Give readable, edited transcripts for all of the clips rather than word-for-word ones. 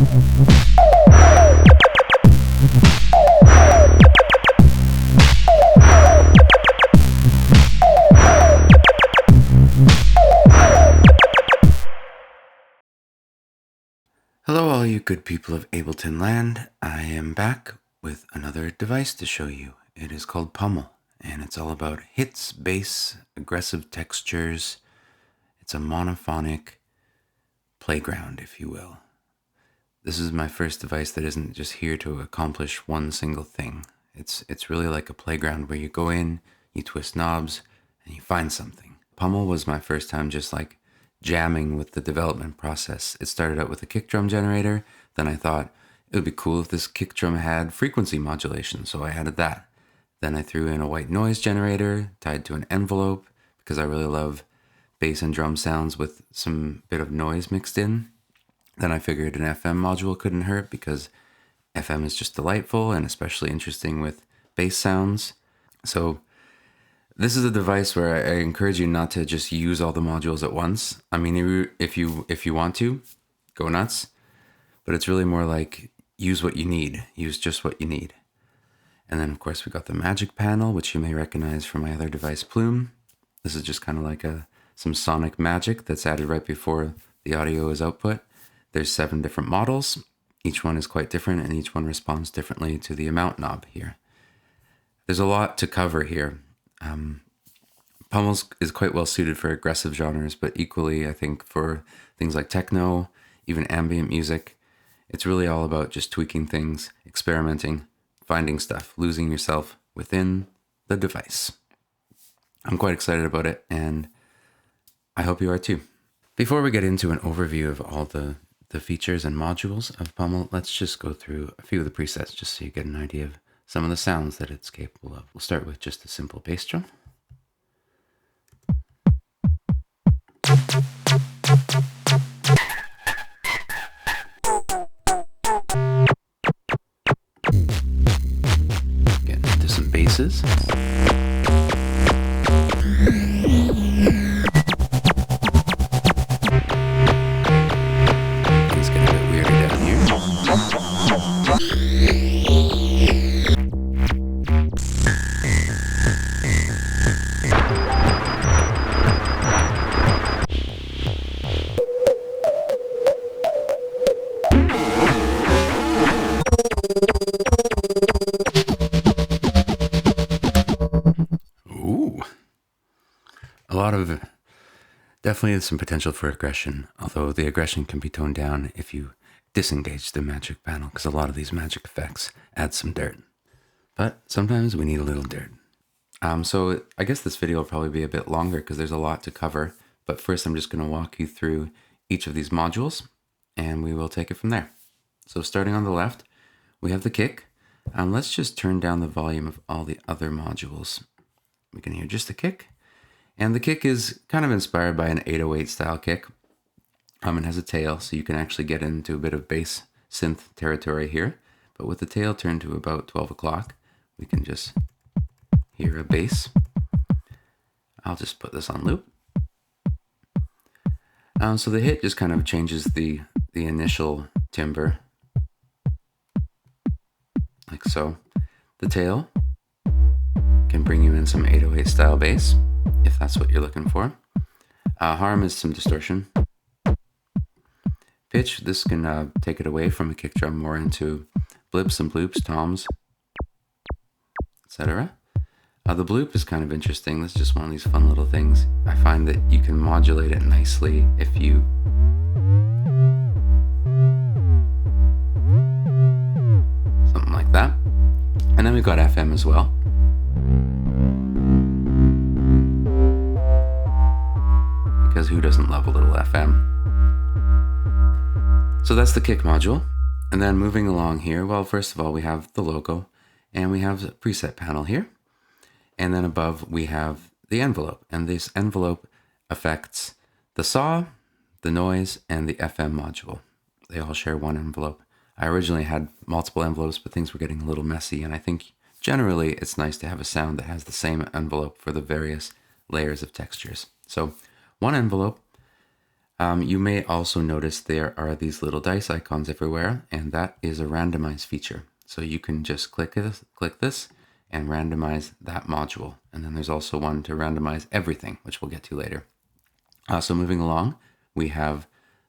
Hello all you good people of Ableton land. I am back with another device to show you. It is called Pummel, and it's all about hits, bass, aggressive textures. It's a monophonic playground, if you will. This is my first device that isn't just here to accomplish one single thing. It's really like a playground where you go in, you twist knobs, and you find something. Pummel was my first time just like jamming with the development process. It started out with a kick drum generator. Then I thought it would be cool if this kick drum had frequency modulation, so I added that. Then I threw in a white noise generator tied to an envelope because I really love bass and drum sounds with some bit of noise mixed in. Then I figured an FM module couldn't hurt because FM is just delightful and especially interesting with bass sounds. So this is a device where I encourage you not to just use all the modules at once. I mean, if you want to, go nuts. But it's really more like use what you need. Use just what you need. And then, of course, we got the magic panel, which you may recognize from my other device, Plume. This is just kind of like some sonic magic that's added right before the audio is output. There's 7 different models. Each one is quite different, and each one responds differently to the amount knob here. There's a lot to cover here. Pummel is quite well suited for aggressive genres, but equally, I think, for things like techno, even ambient music. It's really all about just tweaking things, experimenting, finding stuff, losing yourself within the device. I'm quite excited about it, and I hope you are too. Before we get into an overview of all the features and modules of Pummel, let's just go through a few of the presets just so you get an idea of some of the sounds that it's capable of. We'll start with just a simple bass drum. Getting into some basses. Things get a bit weirder down here. Definitely some potential for aggression, although the aggression can be toned down if you disengage the magic panel, because a lot of these magic effects add some dirt. But sometimes we need a little dirt. So I guess this video will probably be a bit longer because there's a lot to cover. But first I'm just going to walk you through each of these modules and we will take it from there. So starting on the left, we have the kick. Let's just turn down the volume of all the other modules. We can hear just the kick. And the kick is kind of inspired by an 808 style kick. It has a tail, so you can actually get into a bit of bass synth territory here. But with the tail turned to about 12 o'clock, we can just hear a bass. I'll just put this on loop. So the hit just kind of changes the initial timbre, like so. The tail can bring you in some 808 style bass, if that's what you're looking for. Harm is some distortion. Pitch, this can take it away from a kick drum more into blips and bloops, toms, etc. The bloop is kind of interesting. That's just one of these fun little things. I find that you can modulate it nicely if you something like that. And then we've got FM as well. Because who doesn't love a little FM? So that's the kick module. And then moving along here, well, first of all, we have the logo and we have the preset panel here. And then above we have the envelope. And this envelope affects the saw, the noise, and the FM module. They all share one envelope. I originally had multiple envelopes, but things were getting a little messy. And I think generally it's nice to have a sound that has the same envelope for the various layers of textures. So one envelope. You may also notice there are these little dice icons everywhere, and that is a randomize feature. So you can just click this and randomize that module. And then there's also one to randomize everything, which we'll get to later. So moving along, we have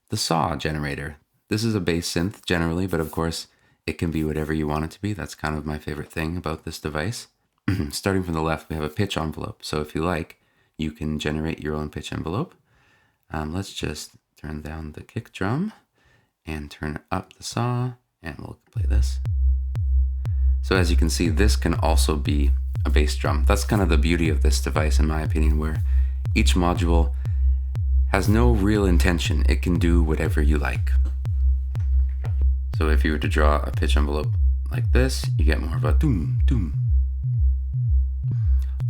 the saw generator. This is a bass synth generally, but of course it can be whatever you want it to be. That's kind of my favorite thing about this device. Starting from the left, we have a pitch envelope. So if you like, you can generate your own pitch envelope. Let's just turn down the kick drum and turn up the saw, and we'll play this. So as you can see, this can also be a bass drum. That's kind of the beauty of this device, in my opinion, where each module has no real intention. It can do whatever you like. So if you were to draw a pitch envelope like this, you get more of a doom, doom.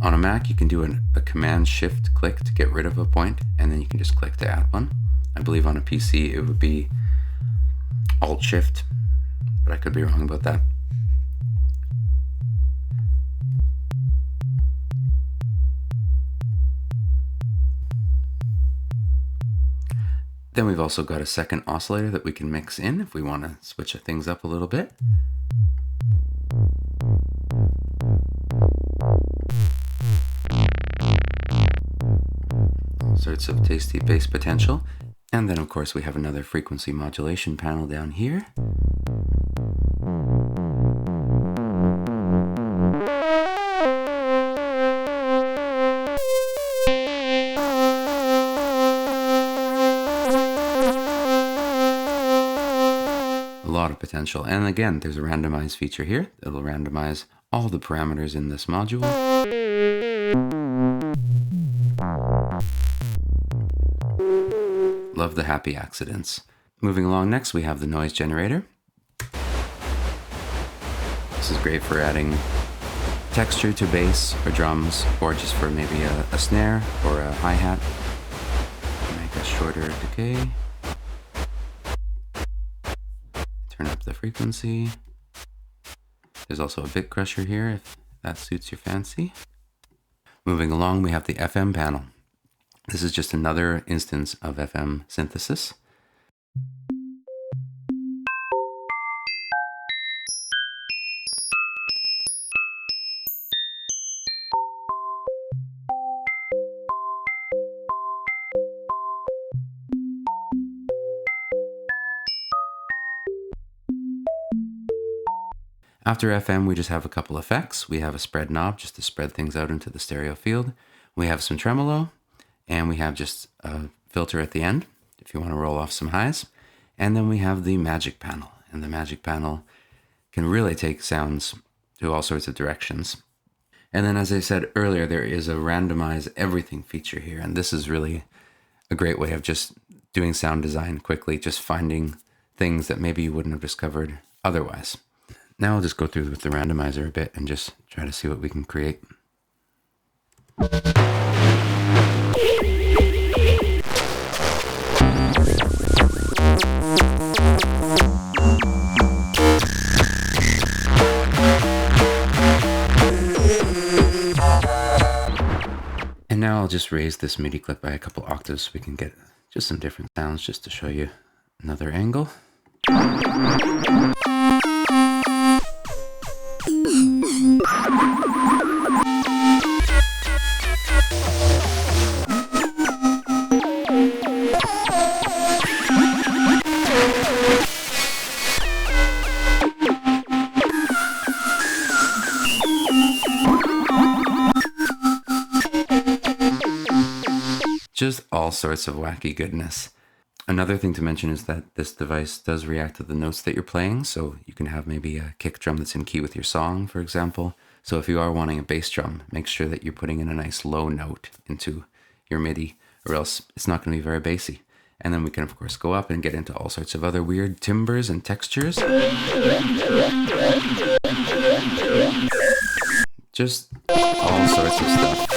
On a Mac, you can do a Command-Shift-Click to get rid of a point, and then you can just click to add one. I believe on a PC it would be Alt-Shift, but I could be wrong about that. Then we've also got a second oscillator that we can mix in if we want to switch things up a little bit. All sorts of tasty bass potential. And then of course we have another frequency modulation panel down here. A lot of potential. And again, there's a randomize feature here. It'll randomize all the parameters in this module. Love the happy accidents. Moving along, next we have the noise generator. This is great for adding texture to bass or drums, or just for maybe a snare or a hi-hat. Make a shorter decay. Turn up the frequency. There's also a bit crusher here if that suits your fancy. Moving along, we have the FM panel. This is just another instance of FM synthesis. After FM, we just have a couple effects. We have a spread knob just to spread things out into the stereo field. We have some tremolo, and we have just a filter at the end if you want to roll off some highs. And then we have the magic panel, and the magic panel can really take sounds to all sorts of directions. And then, as I said earlier, there is a randomize everything feature here, and this is really a great way of just doing sound design quickly, just finding things that maybe you wouldn't have discovered otherwise. Now I'll just go through with the randomizer a bit and just try to see what we can create. And now I'll just raise this MIDI clip by a couple octaves so we can get just some different sounds, just to show you another angle. Just all sorts of wacky goodness. Another thing to mention is that this device does react to the notes that you're playing, so you can have maybe a kick drum that's in key with your song, for example. So if you are wanting a bass drum, make sure that you're putting in a nice low note into your MIDI, or else it's not going to be very bassy. And then we can of course go up and get into all sorts of other weird timbres and textures. Just all sorts of stuff.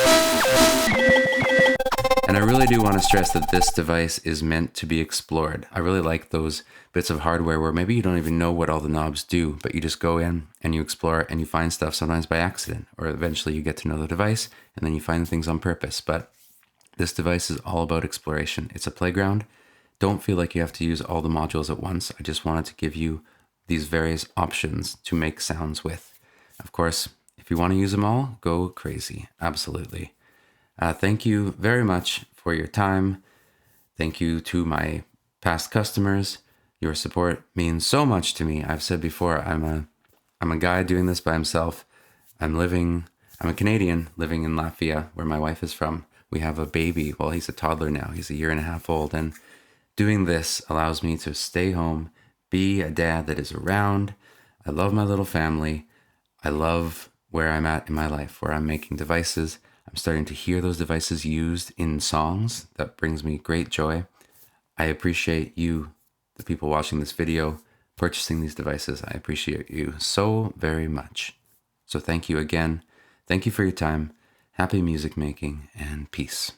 And I really do want to stress that this device is meant to be explored. I really like those bits of hardware where maybe you don't even know what all the knobs do, but you just go in and you explore and you find stuff sometimes by accident, or eventually you get to know the device and then you find things on purpose. But this device is all about exploration. It's a playground, Don't feel like you have to use all the modules at once. I just wanted to give you these various options to make sounds with. Of course, if you want to use them all, go crazy. Absolutely. Thank you very much for your time. Thank you to my past customers. Your support means so much to me. I've said before, I'm a guy doing this by himself. I'm a Canadian living in Latvia, where my wife is from. We have a baby. Well, he's a toddler now. He's a year and a half old. And doing this allows me to stay home, be a dad that is around. I love my little family. I love where I'm at in my life, where I'm making devices. I'm starting to hear those devices used in songs. That brings me great joy. I appreciate you, the people watching this video, purchasing these devices. I appreciate you so very much. So thank you again. Thank you for your time. Happy music making and peace.